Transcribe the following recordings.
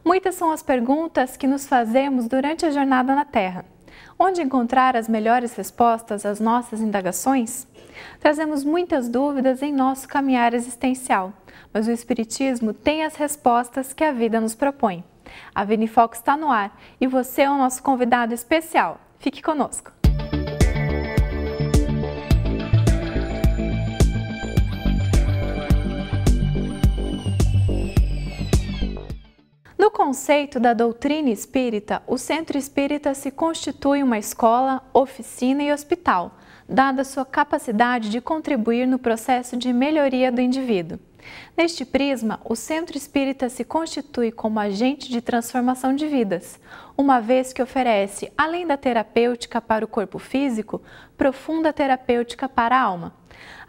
Muitas são as perguntas que nos fazemos durante a jornada na Terra. Onde encontrar as melhores respostas às nossas indagações? Trazemos muitas dúvidas em nosso caminhar existencial, mas o Espiritismo tem as respostas que a vida nos propõe. A Vida em Foco está no ar e você é o nosso convidado especial. Fique conosco! No conceito da doutrina espírita, o Centro Espírita se constitui uma escola, oficina e hospital, dada sua capacidade de contribuir no processo de melhoria do indivíduo. Neste prisma, o Centro Espírita se constitui como agente de transformação de vidas, uma vez que oferece, além da terapêutica para o corpo físico, profunda terapêutica para a alma.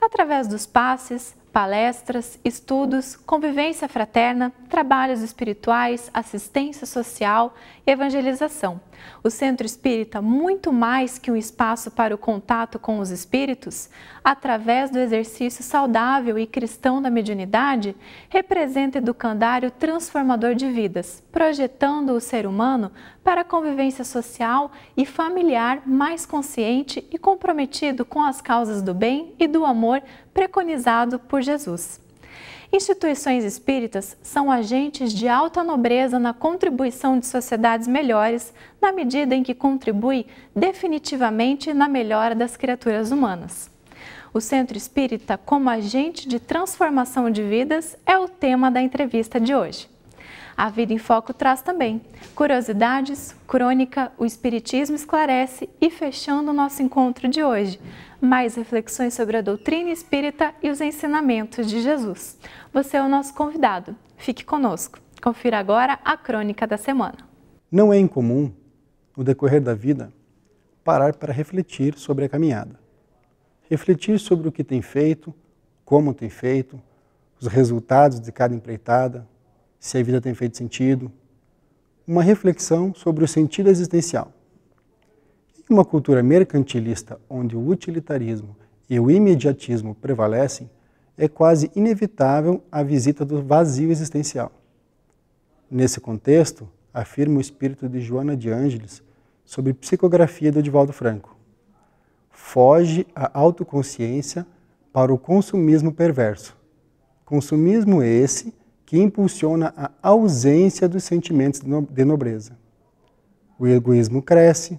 Através dos passes, palestras, estudos, convivência fraterna, trabalhos espirituais, assistência social e evangelização. O Centro Espírita, muito mais que um espaço para o contato com os espíritos, através do exercício saudável e cristão da mediunidade, representa educandário transformador de vidas, projetando o ser humano para a convivência social e familiar mais consciente e comprometido com as causas do bem e do amor preconizado por Jesus. Instituições espíritas são agentes de alta nobreza na contribuição de sociedades melhores, na medida em que contribui definitivamente na melhora das criaturas humanas. O Centro Espírita, como agente de transformação de vidas, é o tema da entrevista de hoje. A Vida em Foco traz também curiosidades, crônica, o Espiritismo esclarece e, fechando o nosso encontro de hoje, mais reflexões sobre a doutrina espírita e os ensinamentos de Jesus. Você é o nosso convidado. Fique conosco. Confira agora a crônica da semana. Não é incomum, no decorrer da vida, parar para refletir sobre a caminhada. Refletir sobre o que tem feito, como tem feito, os resultados de cada empreitada, se a vida tem feito sentido. Uma reflexão sobre o sentido existencial. Em uma cultura mercantilista onde o utilitarismo e o imediatismo prevalecem, é quase inevitável a visita do vazio existencial. Nesse contexto, afirma o espírito de Joana de Ângeles sobre psicografia de Divaldo Franco. Foge a autoconsciência para o consumismo perverso. Consumismo esse que impulsiona a ausência dos sentimentos de nobreza. O egoísmo cresce,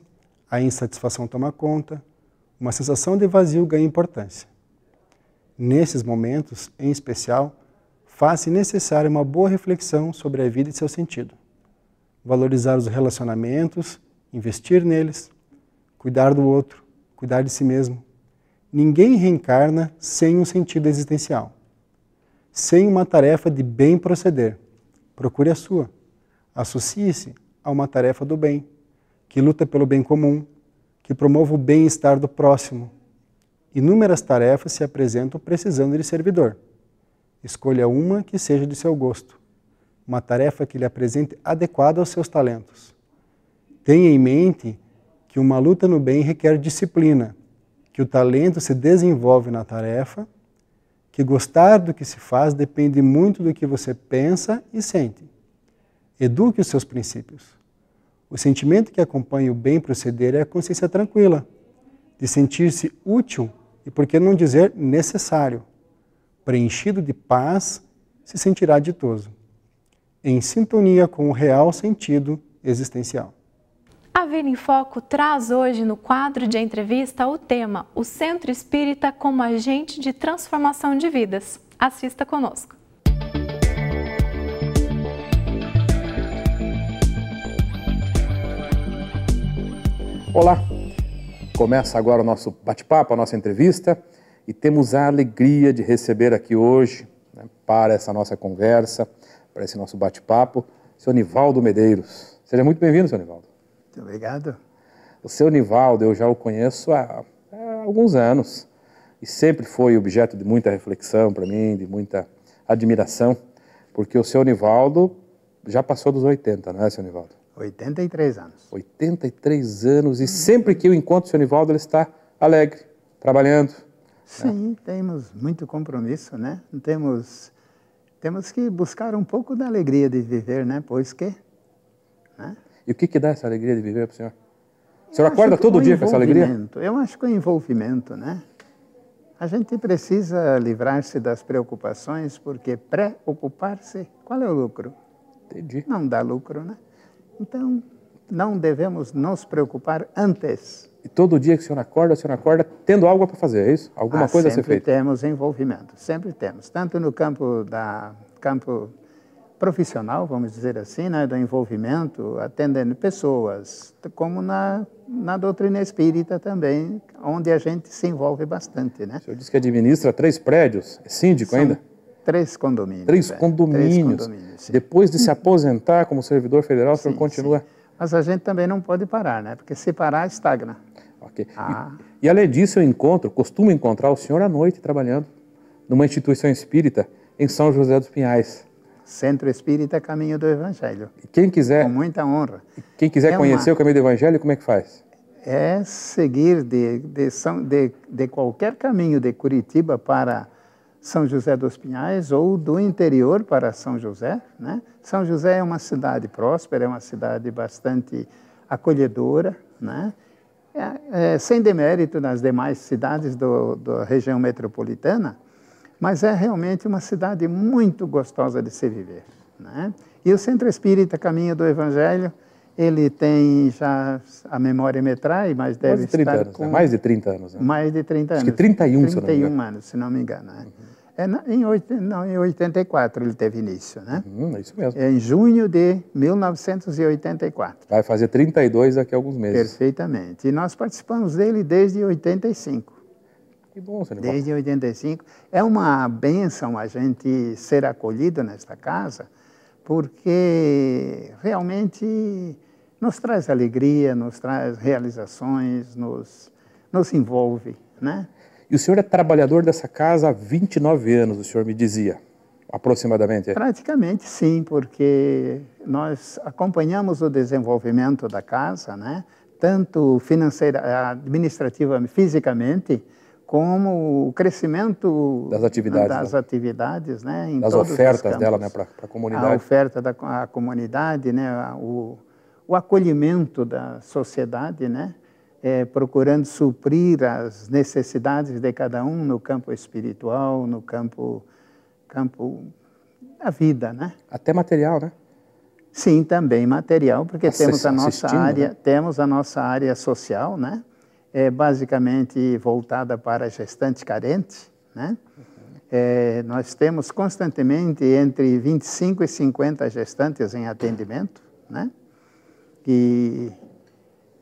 a insatisfação toma conta, uma sensação de vazio ganha importância. Nesses momentos, em especial, faz-se necessária uma boa reflexão sobre a vida e seu sentido. Valorizar os relacionamentos, investir neles, cuidar do outro, cuidar de si mesmo. Ninguém reencarna sem um sentido existencial. Sem uma tarefa de bem proceder. Procure a sua. Associe-se a uma tarefa do bem, que luta pelo bem comum, que promova o bem-estar do próximo. Inúmeras tarefas se apresentam precisando de servidor. Escolha uma que seja de seu gosto, uma tarefa que lhe apresente adequada aos seus talentos. Tenha em mente que uma luta no bem requer disciplina, que o talento se desenvolve na tarefa, que gostar do que se faz depende muito do que você pensa e sente. Eduque os seus princípios. O sentimento que acompanha o bem proceder é a consciência tranquila, de sentir-se útil e, por que não dizer, necessário. Preenchido de paz, se sentirá ditoso, em sintonia com o real sentido existencial. A Vida em Foco traz hoje no quadro de entrevista o tema O Centro Espírita como agente de transformação de vidas. Assista conosco. Olá, começa agora o nosso bate-papo, a nossa entrevista, e temos a alegria de receber aqui hoje, para essa nossa conversa, para esse nosso bate-papo, o senhor Nivaldo Medeiros. Seja muito bem-vindo, senhor Nivaldo. Muito obrigado. O seu Nivaldo, eu já o conheço há alguns anos e sempre foi objeto de muita reflexão para mim, de muita admiração, porque o seu Nivaldo já passou dos 80, não é, seu Nivaldo? 83 anos. 83 anos e sempre que eu encontro o seu Nivaldo, ele está alegre, trabalhando. Sim, né? Temos muito compromisso, né? Temos que buscar um pouco da alegria de viver, né? Pois que né? E o que dá essa alegria de viver para o senhor? O senhor acorda todo dia com essa alegria? Eu acho que o envolvimento, né? A gente precisa livrar-se das preocupações, porque preocupar-se, qual é o lucro? Entendi. Não dá lucro, né? Então, não devemos nos preocupar antes. E todo dia que o senhor acorda tendo algo para fazer, é isso? Alguma coisa a ser feita? Sempre temos envolvimento, sempre temos. Tanto no campo profissional, vamos dizer assim, né, do envolvimento, atendendo pessoas, como na doutrina espírita também, onde a gente se envolve bastante, né? O senhor disse que administra 3 prédios, é síndico São ainda? 3 condomínios. 3 condomínios. 3 condomínios, sim. Depois de se aposentar como servidor federal, o senhor continua? Sim. Mas a gente também não pode parar, né? Porque se parar, estagna. Ok. E além disso, eu costumo encontrar o senhor à noite trabalhando numa instituição espírita em São José dos Pinhais. Centro Espírita Caminho do Evangelho. E quem quiser, com muita honra. Quem quiser conhecer o Caminho do Evangelho, como é que faz? É seguir de qualquer caminho de Curitiba para São José dos Pinhais ou do interior para São José, né? São José é uma cidade próspera, é uma cidade bastante acolhedora, né? Sem demérito nas demais cidades da região metropolitana, mas é realmente uma cidade muito gostosa de se viver, né? E o Centro Espírita Caminho do Evangelho, ele tem já a memória me trai, mas deve estar com... Mais de 30 anos. Né? Mais de 30 anos. Acho que 31, 31 anos, se não me engano. Né? Em 84 ele teve início, né? É isso mesmo. Em junho de 1984. Vai fazer 32 daqui a alguns meses. Perfeitamente. E nós participamos dele desde 85. Que bom, senhor. Desde 85. É uma bênção a gente ser acolhido nesta casa, porque realmente nos traz alegria, nos traz realizações, nos envolve, né? E o senhor é trabalhador dessa casa há 29 anos, o senhor me dizia, aproximadamente. Praticamente sim, porque nós acompanhamos o desenvolvimento da casa, né? Tanto financeira, administrativa, fisicamente, como o crescimento das atividades, né? Em das todos ofertas dela, né, para a comunidade. A oferta da comunidade, né? O acolhimento da sociedade, né? Procurando suprir as necessidades de cada um no campo espiritual, no campo da vida, né? Até material, né? Sim, também material, porque temos a nossa área, né? Temos a nossa área social, né? Basicamente voltada para gestante carente, né? Nós temos constantemente entre 25 e 50 gestantes em atendimento, né? E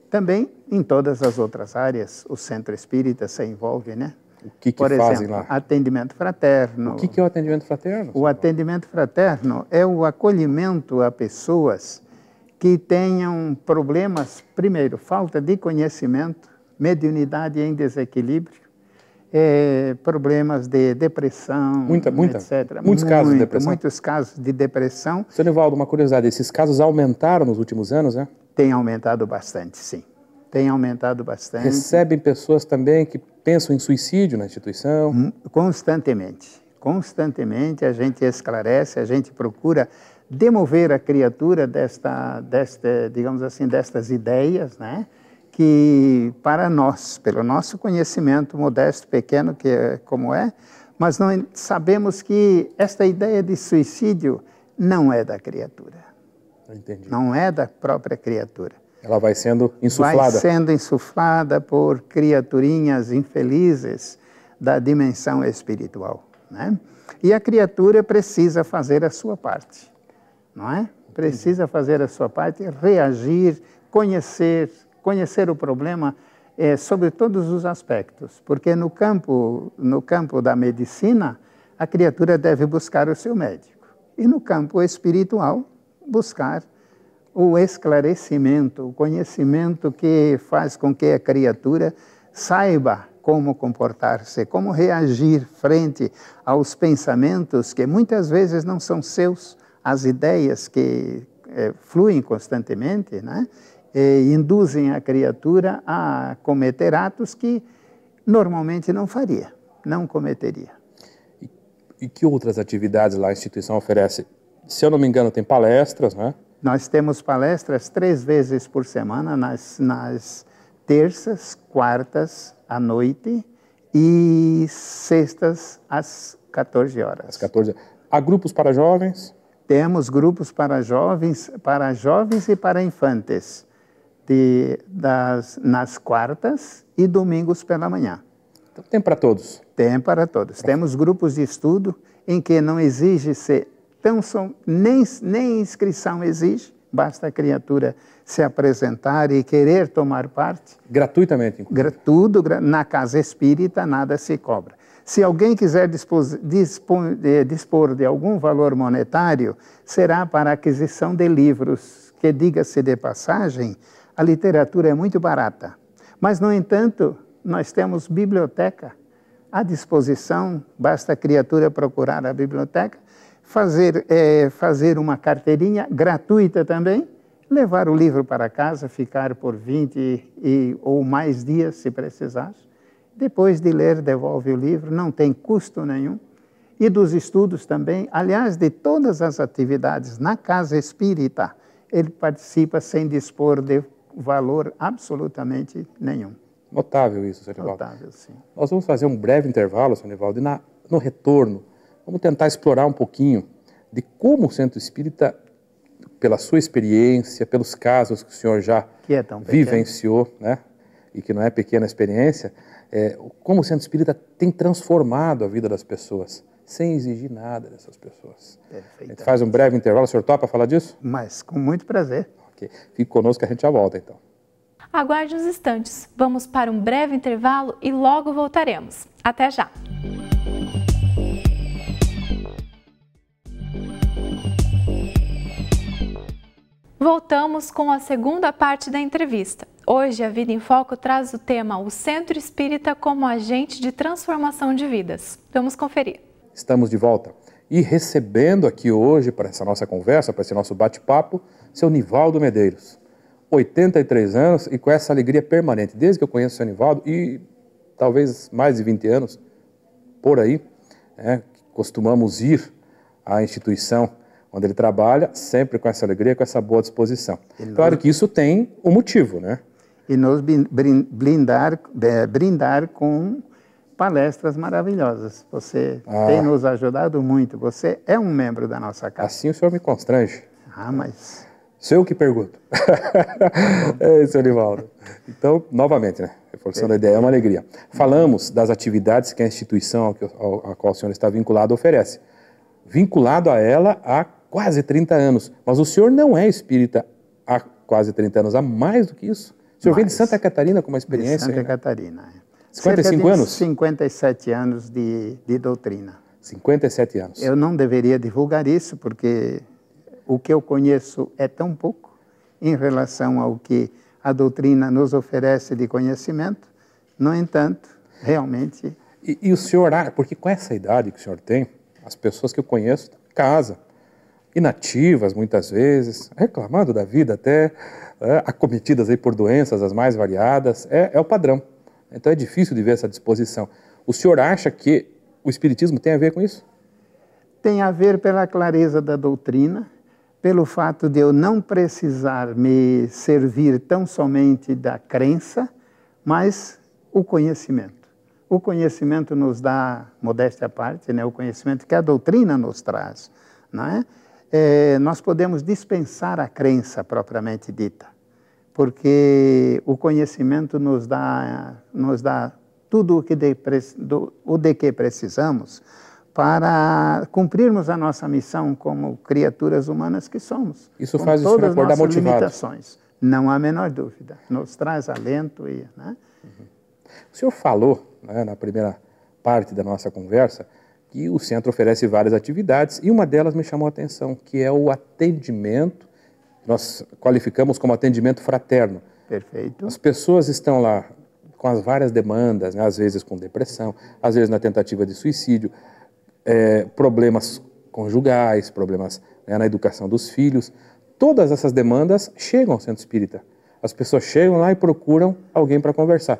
também em todas as outras áreas o Centro Espírita se envolve, né? O que Por fazem exemplo, lá? atendimento fraterno. O que é o atendimento fraterno? O atendimento fraterno é o acolhimento a pessoas que tenham problemas, primeiro, falta de conhecimento, mediunidade em desequilíbrio, problemas de depressão, etc. Muitos casos de depressão? Muitos casos de depressão. Senhor Nivaldo, uma curiosidade, esses casos aumentaram nos últimos anos, né? Tem aumentado bastante, sim. Tem aumentado bastante. Recebem pessoas também que pensam em suicídio na instituição? Constantemente. Constantemente a gente esclarece, a gente procura demover a criatura digamos assim, destas ideias, né? Que para nós, pelo nosso conhecimento modesto, pequeno, como é, mas nós sabemos que esta ideia de suicídio não é da criatura. Entendi. Não é da própria criatura. Ela vai sendo insuflada. Vai sendo insuflada por criaturinhas infelizes da dimensão espiritual, né? E a criatura precisa fazer a sua parte, não é? Precisa fazer a sua parte, reagir, conhecer o problema sobre todos os aspectos, porque no campo da medicina, a criatura deve buscar o seu médico. E no campo espiritual, buscar o esclarecimento, o conhecimento que faz com que a criatura saiba como comportar-se, como reagir frente aos pensamentos que muitas vezes não são seus, as ideias que fluem constantemente, né? Induzem a criatura a cometer atos que normalmente não faria, não cometeria. E que outras atividades lá a instituição oferece? Se eu não me engano, tem palestras, né? Nós temos palestras 3 vezes por semana, nas terças, quartas à noite e sextas às 14 horas. Às 14. Há grupos para jovens? Temos grupos para jovens e para infantes, nas quartas e domingos pela manhã. Então tem para todos? Tem para todos. Temos grupos de estudo em que não exige ser nem inscrição exige, basta a criatura se apresentar e querer tomar parte. Gratuitamente, inclusive. Tudo na casa espírita, nada se cobra. Se alguém quiser dispor de algum valor monetário, será para a aquisição de livros, que, diga-se de passagem, a literatura é muito barata. Mas, no entanto, nós temos biblioteca à disposição, basta a criatura procurar a biblioteca, fazer uma carteirinha gratuita também, levar o livro para casa, ficar por 20 ou mais dias, se precisar. Depois de ler, devolve o livro, não tem custo nenhum. E dos estudos também, aliás, de todas as atividades na casa espírita, ele participa sem dispor de valor absolutamente nenhum. Notável isso, Sr. Nivaldo. Notável, sim. Nós vamos fazer um breve intervalo, Sr. Nivaldo, e no retorno, vamos tentar explorar um pouquinho de como o Centro Espírita, pela sua experiência, pelos casos que o senhor já vivenciou, né? E que não é pequena experiência, como o Centro Espírita tem transformado a vida das pessoas, sem exigir nada dessas pessoas. A gente faz um breve intervalo. O senhor topa falar disso? Mas com muito prazer. Okay. Fique conosco que a gente já volta, então. Aguarde uns instantes. Vamos para um breve intervalo e logo voltaremos. Até já! Voltamos com a segunda parte da entrevista. Hoje, a Vida em Foco traz o tema O Centro Espírita como agente de transformação de vidas. Vamos conferir. Estamos de volta e recebendo aqui hoje, para essa nossa conversa, para esse nosso bate-papo, seu Nivaldo Medeiros. 83 anos e com essa alegria permanente. Desde que eu conheço o seu Nivaldo, e talvez mais de 20 anos, por aí, costumamos ir à instituição onde ele trabalha, sempre com essa alegria, com essa boa disposição. Claro que isso tem um motivo, né? E nos brindar com palestras maravilhosas. Você tem nos ajudado muito. Você é um membro da nossa casa. Assim o senhor me constrange. Mas... Sou eu que pergunto. Seu Nivaldo. Então, novamente, né? Reforçando a ideia, é uma alegria. Falamos das atividades que a instituição a qual o senhor está vinculado oferece. Vinculado a ela há quase 30 anos. Mas o senhor não é espírita há quase 30 anos, há mais do que isso. O senhor vem de Santa Catarina com uma experiência? De Santa Catarina. 55 anos? 57 anos de doutrina. 57 anos. Eu não deveria divulgar isso, porque o que eu conheço é tão pouco em relação ao que a doutrina nos oferece de conhecimento. No entanto, realmente... E o senhor, porque com essa idade que o senhor tem, as pessoas que eu conheço estão em casa, inativas muitas vezes, reclamando da vida até, acometidas aí por doenças as mais variadas, é o padrão. Então é difícil de ver essa disposição. O senhor acha que o Espiritismo tem a ver com isso? Tem a ver pela clareza da doutrina, pelo fato de eu não precisar me servir tão somente da crença, mas o conhecimento. O conhecimento nos dá, modéstia à parte, né, o conhecimento que a doutrina nos traz, não é? Nós podemos dispensar a crença propriamente dita, porque o conhecimento nos dá tudo o de que precisamos para cumprirmos a nossa missão como criaturas humanas que somos. Isso faz o senhor acordar motivado. Limitações. Não há a menor dúvida. Nos traz alento. Né? O senhor falou, né, na primeira parte da nossa conversa, que o centro oferece várias atividades e uma delas me chamou a atenção, que é o atendimento, nós qualificamos como atendimento fraterno. Perfeito. As pessoas estão lá com as várias demandas, né, às vezes com depressão, às vezes na tentativa de suicídio, problemas conjugais, problemas, né, na educação dos filhos. Todas essas demandas chegam ao centro espírita. As pessoas chegam lá e procuram alguém para conversar.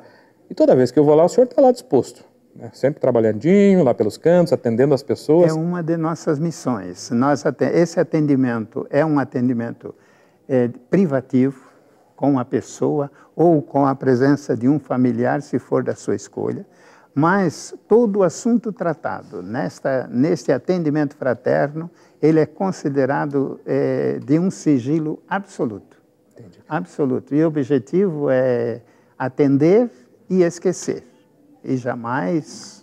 E toda vez que eu vou lá, o senhor está lá disposto, né? Sempre trabalhandinho, lá pelos cantos, atendendo as pessoas. É uma de nossas missões. Esse atendimento é um atendimento privativo com a pessoa ou com a presença de um familiar, se for da sua escolha, mas todo o assunto tratado neste atendimento fraterno, ele é considerado de um sigilo absoluto. Entendi. Absoluto. E o objetivo é atender e esquecer. E jamais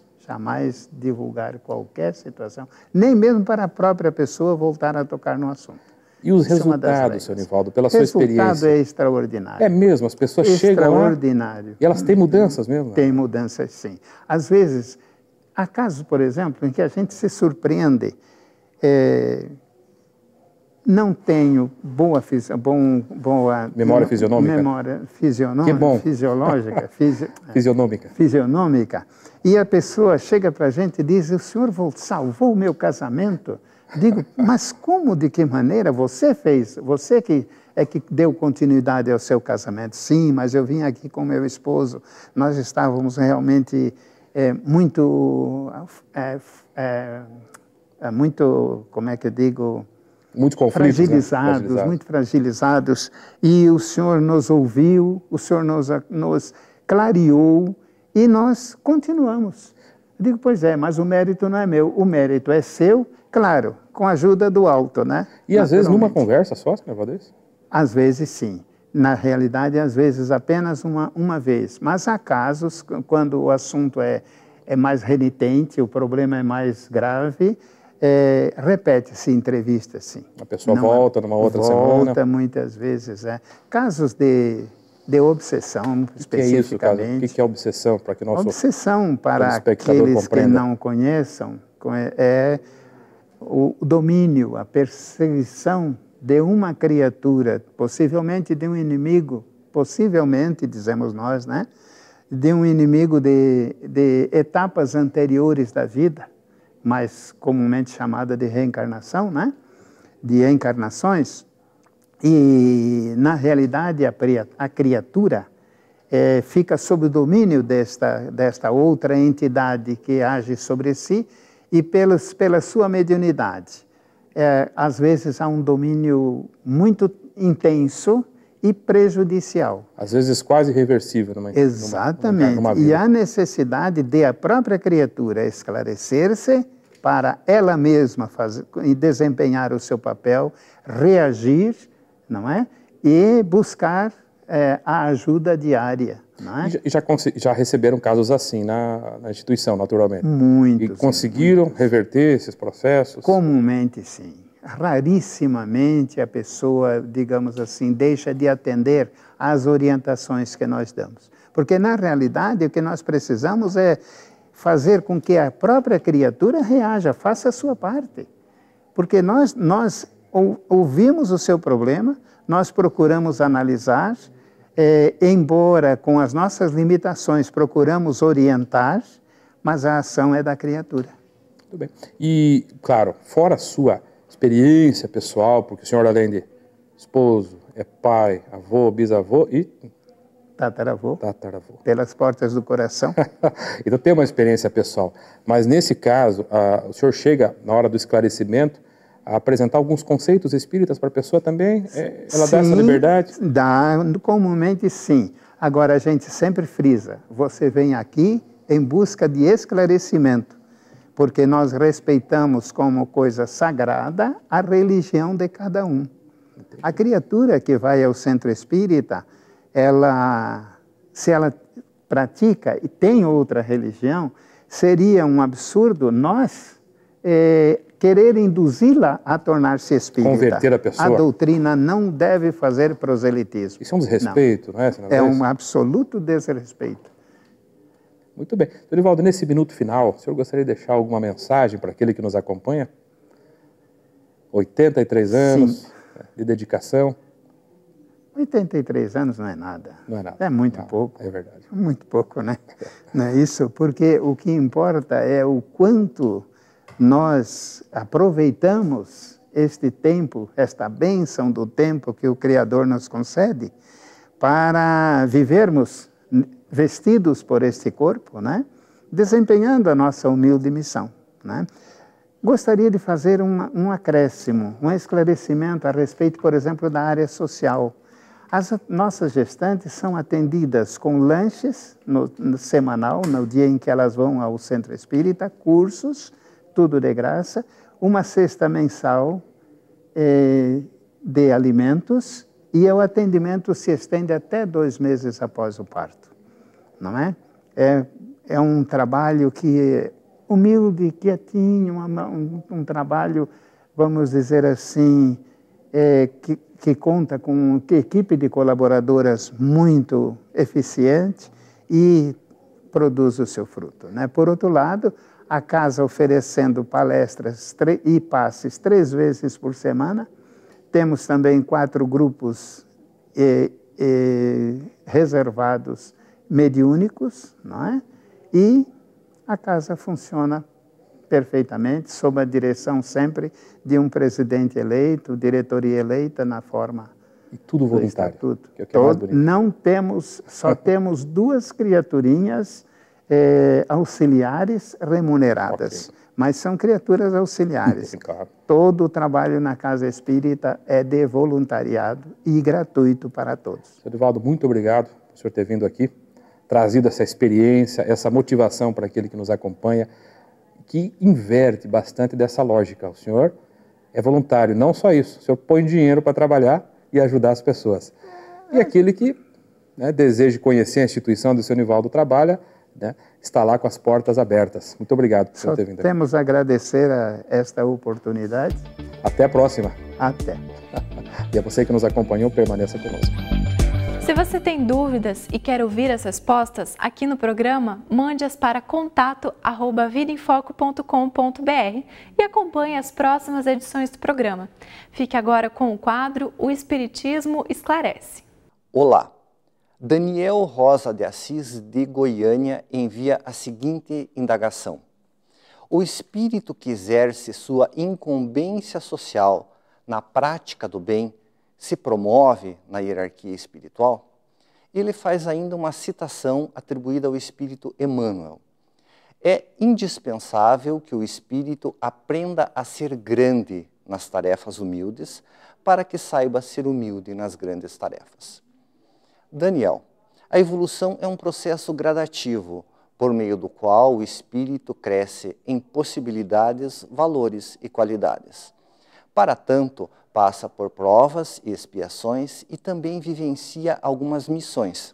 divulgar qualquer situação, nem mesmo para a própria pessoa voltar a tocar no assunto. E os resultados, Sr. Nivaldo, pela sua experiência? O resultado é extraordinário. É mesmo? As pessoas chegam lá e elas têm mudanças mesmo? Tem mudanças, sim. Às vezes, há casos, por exemplo, em que a gente se surpreende. Não tenho boa memória fisionômica. Memória fisionômica. Que bom. Fisiológica. Fisionômica. E a pessoa chega para a gente e diz: o senhor salvou o meu casamento? Digo, mas como, de que maneira você fez? Você que deu continuidade ao seu casamento. Sim, mas eu vim aqui com meu esposo. Nós estávamos realmente muito, como é que eu digo? Muito conflitos, fragilizados, muito fragilizados. E o Senhor nos ouviu, o Senhor nos clareou e nós continuamos. Eu digo, pois é, mas o mérito não é meu, o mérito é seu, claro, com a ajuda do alto, né? E às vezes numa conversa só, Sr. Valdez? Às vezes sim. Na realidade, às vezes apenas uma vez. Mas há casos, quando o assunto é mais renitente, o problema é mais grave, repete-se entrevista, sim. A pessoa volta numa outra semana? Volta muitas vezes, Casos de obsessão, especificamente. O que é obsessão? Para que nosso obsessão, para aqueles que não conheçam, é o domínio, a perseguição de uma criatura, possivelmente de um inimigo, possivelmente, dizemos nós, né? De um inimigo de etapas anteriores da vida, mais comumente chamada de reencarnação, né? De encarnações. E, na realidade, a criatura fica sob o domínio desta outra entidade que age sobre si e pela sua mediunidade. Às vezes há um domínio muito intenso e prejudicial. Às vezes quase irreversível. Exatamente. Numa vida. E há necessidade de a própria criatura esclarecer-se para ela mesma desempenhar o seu papel, reagir, não é? E buscar a ajuda diária. Não é? E já receberam casos assim na instituição, naturalmente? Muito. E conseguiram reverter esses processos? Comumente, sim. Rarissimamente a pessoa, digamos assim, deixa de atender às orientações que nós damos. Porque, na realidade, o que nós precisamos é fazer com que a própria criatura reaja, faça a sua parte. Porque nós ouvimos o seu problema, nós procuramos analisar, embora com as nossas limitações procuramos orientar, mas a ação é da criatura. Muito bem. E, claro, fora a sua experiência pessoal, porque o senhor, além de esposo, é pai, avô, bisavô e tataravô. Tataravô. Pelas portas do coração. Então tem uma experiência pessoal. Mas nesse caso, o senhor chega, na hora do esclarecimento, a apresentar alguns conceitos espíritas para a pessoa também? Ela dá essa liberdade? Dá, comumente sim. Agora a gente sempre frisa, você vem aqui em busca de esclarecimento, porque nós respeitamos como coisa sagrada a religião de cada um. Entendi. A criatura que vai ao centro espírita, se ela pratica e tem outra religião, seria um absurdo nós querer induzi-la a tornar-se espírita. Converter a pessoa. A doutrina não deve fazer proselitismo. Isso é um desrespeito, não é? É um absoluto desrespeito. Muito bem. Dorivaldo, nesse minuto final, o senhor gostaria de deixar alguma mensagem para aquele que nos acompanha? 83 anos Sim. De dedicação. 83 anos não é nada. Não é nada. É muito pouco. É verdade. Muito pouco, né? Não é isso? Porque o que importa é o quanto nós aproveitamos este tempo, esta bênção do tempo que o Criador nos concede, para vivermos vestidos por este corpo, né? Desempenhando a nossa humilde missão, né? Gostaria de fazer um acréscimo, um esclarecimento a respeito, por exemplo, da área social. As nossas gestantes são atendidas com lanches no semanal, no dia em que elas vão ao centro espírita, cursos, tudo de graça, uma cesta mensal de alimentos, e o atendimento se estende até 2 meses após o parto, não é? É um trabalho que humilde, quietinho, um trabalho, vamos dizer assim, que conta com uma equipe de colaboradoras muito eficiente e produz o seu fruto, né? Por outro lado, a casa oferecendo palestras e passes 3 vezes por semana. Temos também 4 grupos reservados mediúnicos, não é? E a casa funciona perfeitamente, sob a direção sempre de um presidente eleito, diretoria eleita na forma e tudo voluntário, que é o que é mais bonito. Não temos, só temos 2 criaturinhas auxiliares remuneradas, okay. Mas são criaturas auxiliares. Claro. Todo o trabalho na Casa Espírita é de voluntariado e gratuito para todos. Sr. Divaldo, muito obrigado por o senhor ter vindo aqui, trazido essa experiência, essa motivação para aquele que nos acompanha, que inverte bastante dessa lógica. O senhor é voluntário, não só isso, o senhor põe dinheiro para trabalhar e ajudar as pessoas. E aquele que deseja conhecer a instituição do Sr. Nivaldo trabalha, está lá com as portas abertas. Muito obrigado por ter vindo aqui. Temos a agradecer a esta oportunidade. Até a próxima. Até. E a você que nos acompanhou, permaneça conosco. Se você tem dúvidas e quer ouvir as respostas aqui no programa, mande-as para contato@vidaemfoco.com.br e acompanhe as próximas edições do programa. Fique agora com o quadro O Espiritismo Esclarece. Olá! Daniel Rosa de Assis, de Goiânia, envia a seguinte indagação. O espírito que exerce sua incumbência social na prática do bem se promove na hierarquia espiritual? Ele faz ainda uma citação atribuída ao espírito Emmanuel. É indispensável que o espírito aprenda a ser grande nas tarefas humildes para que saiba ser humilde nas grandes tarefas. Daniel, a evolução é um processo gradativo, por meio do qual o espírito cresce em possibilidades, valores e qualidades. Para tanto, passa por provas e expiações e também vivencia algumas missões.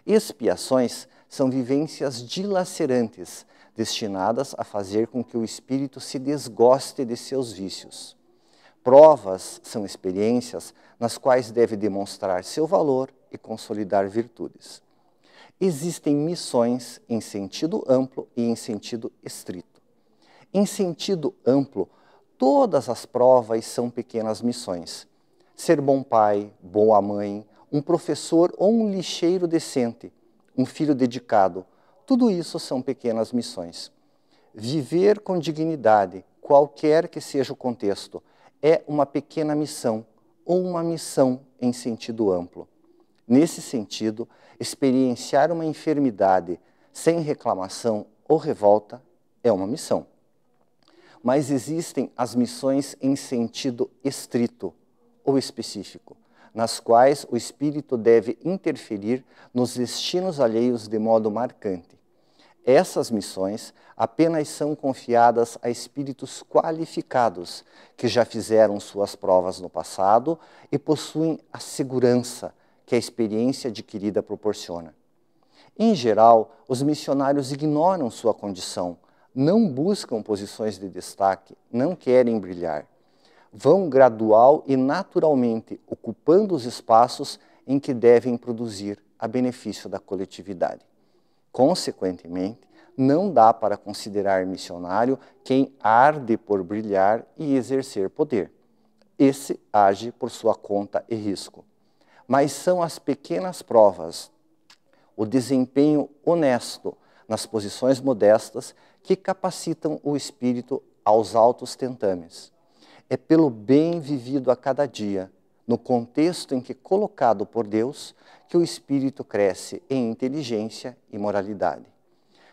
Expiações são vivências dilacerantes, destinadas a fazer com que o espírito se desgoste de seus vícios. Provas são experiências nas quais deve demonstrar seu valor e consolidar virtudes. Existem missões em sentido amplo e em sentido estrito. Em sentido amplo, todas as provas são pequenas missões. Ser bom pai, boa mãe, um professor ou um lixeiro decente, um filho dedicado, tudo isso são pequenas missões. Viver com dignidade, qualquer que seja o contexto, é uma pequena missão ou uma missão em sentido amplo. Nesse sentido, experienciar uma enfermidade sem reclamação ou revolta é uma missão. Mas existem as missões em sentido estrito ou específico, nas quais o espírito deve interferir nos destinos alheios de modo marcante. Essas missões apenas são confiadas a espíritos qualificados que já fizeram suas provas no passado e possuem a segurança que a experiência adquirida proporciona. Em geral, os missionários ignoram sua condição, não buscam posições de destaque, não querem brilhar. Vão gradual e naturalmente ocupando os espaços em que devem produzir a benefício da coletividade. Consequentemente, não dá para considerar missionário quem arde por brilhar e exercer poder. Esse age por sua conta e risco. Mas são as pequenas provas, o desempenho honesto nas posições modestas que capacitam o espírito aos altos tentames. É pelo bem vivido a cada dia, no contexto em que colocado por Deus, que o espírito cresce em inteligência e moralidade.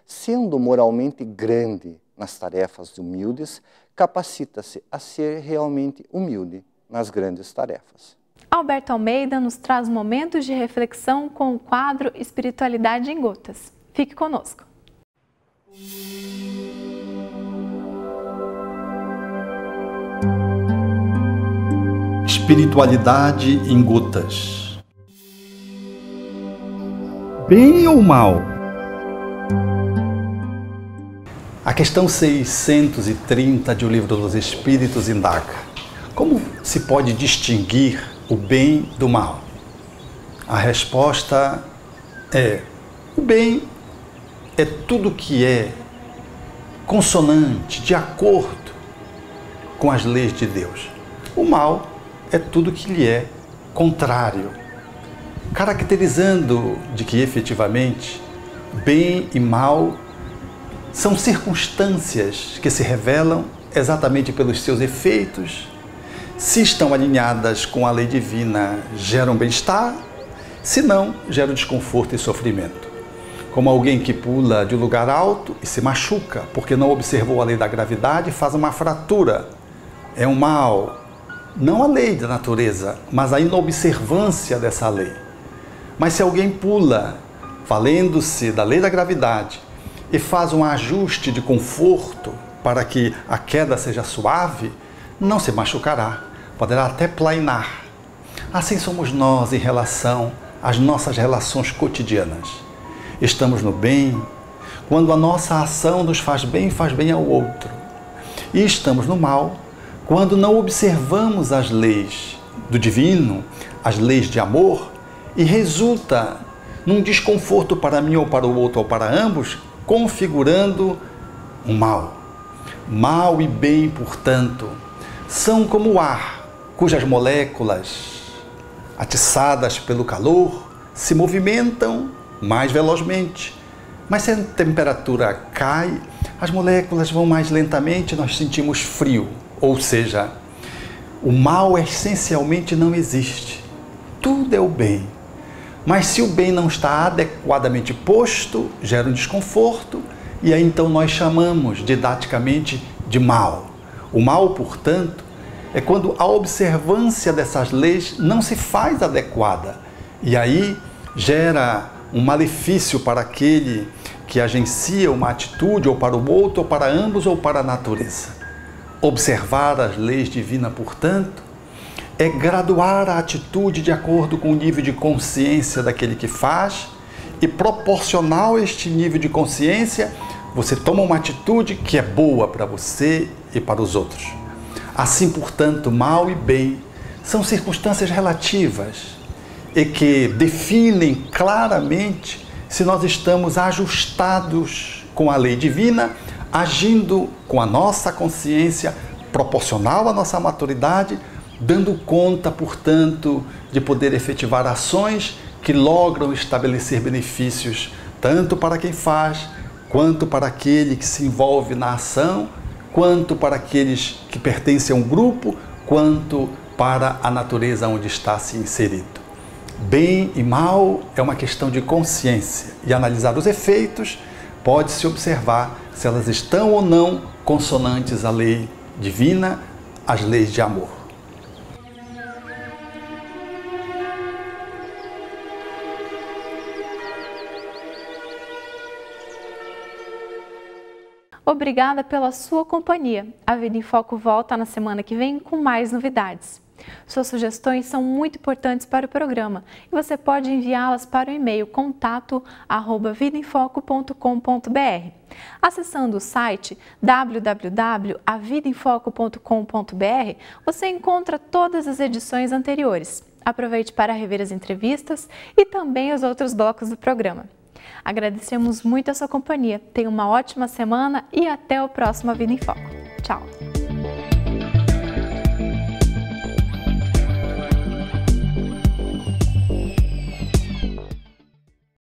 Sendo moralmente grande nas tarefas humildes, capacita-se a ser realmente humilde nas grandes tarefas. Alberto Almeida nos traz momentos de reflexão com o quadro Espiritualidade em Gotas. Fique conosco. Espiritualidade em gotas. Bem ou mal? A questão 630 de O Livro dos Espíritos indaga: como se pode distinguir o bem do mal? A resposta é: o bem é tudo que é consonante, de acordo com as leis de Deus. O mal é tudo que lhe é contrário, caracterizando de que efetivamente bem e mal são circunstâncias que se revelam exatamente pelos seus efeitos. Se estão alinhadas com a lei divina, geram bem-estar, se não, geram desconforto e sofrimento. Como alguém que pula de um lugar alto e se machuca porque não observou a lei da gravidade e faz uma fratura. É um mal. Não a lei da natureza, mas a inobservância dessa lei. Mas se alguém pula, valendo-se da lei da gravidade, e faz um ajuste de conforto para que a queda seja suave, não se machucará, poderá até plainar. Assim somos nós em relação às nossas relações cotidianas. Estamos no bem quando a nossa ação nos faz bem ao outro. E estamos no mal quando não observamos as leis do divino, as leis de amor, e resulta num desconforto para mim ou para o outro ou para ambos, configurando um mal. Mal e bem, portanto, são como o ar, cujas moléculas, atiçadas pelo calor, se movimentam mais velozmente. Mas se a temperatura cai, as moléculas vão mais lentamente, nós sentimos frio. Ou seja, o mal essencialmente não existe. Tudo é o bem. Mas se o bem não está adequadamente posto, gera um desconforto, e aí então nós chamamos didaticamente de mal. O mal, portanto, é quando a observância dessas leis não se faz adequada, e aí gera um malefício para aquele que agencia uma atitude, ou para o outro, ou para ambos, ou para a natureza. Observar as leis divinas, portanto, é graduar a atitude de acordo com o nível de consciência daquele que faz, e proporcional a este nível de consciência, você toma uma atitude que é boa para você e para os outros. Assim, portanto, mal e bem são circunstâncias relativas e que definem claramente se nós estamos ajustados com a lei divina, agindo com a nossa consciência proporcional à nossa maturidade, dando conta, portanto, de poder efetivar ações que logram estabelecer benefícios tanto para quem faz, quanto para aquele que se envolve na ação, quanto para aqueles que pertencem a um grupo, quanto para a natureza onde está se inserido. Bem e mal é uma questão de consciência, e analisar os efeitos pode-se observar se elas estão ou não consonantes à lei divina, às leis de amor. Obrigada pela sua companhia. A Vida em Foco volta na semana que vem com mais novidades. Suas sugestões são muito importantes para o programa e você pode enviá-las para o e-mail contato@vidaemfoco.com.br. Acessando o site www.avidaemfoco.com.br, você encontra todas as edições anteriores. Aproveite para rever as entrevistas e também os outros blocos do programa. Agradecemos muito a sua companhia. Tenha uma ótima semana e até o próximo A Vida em Foco. Tchau!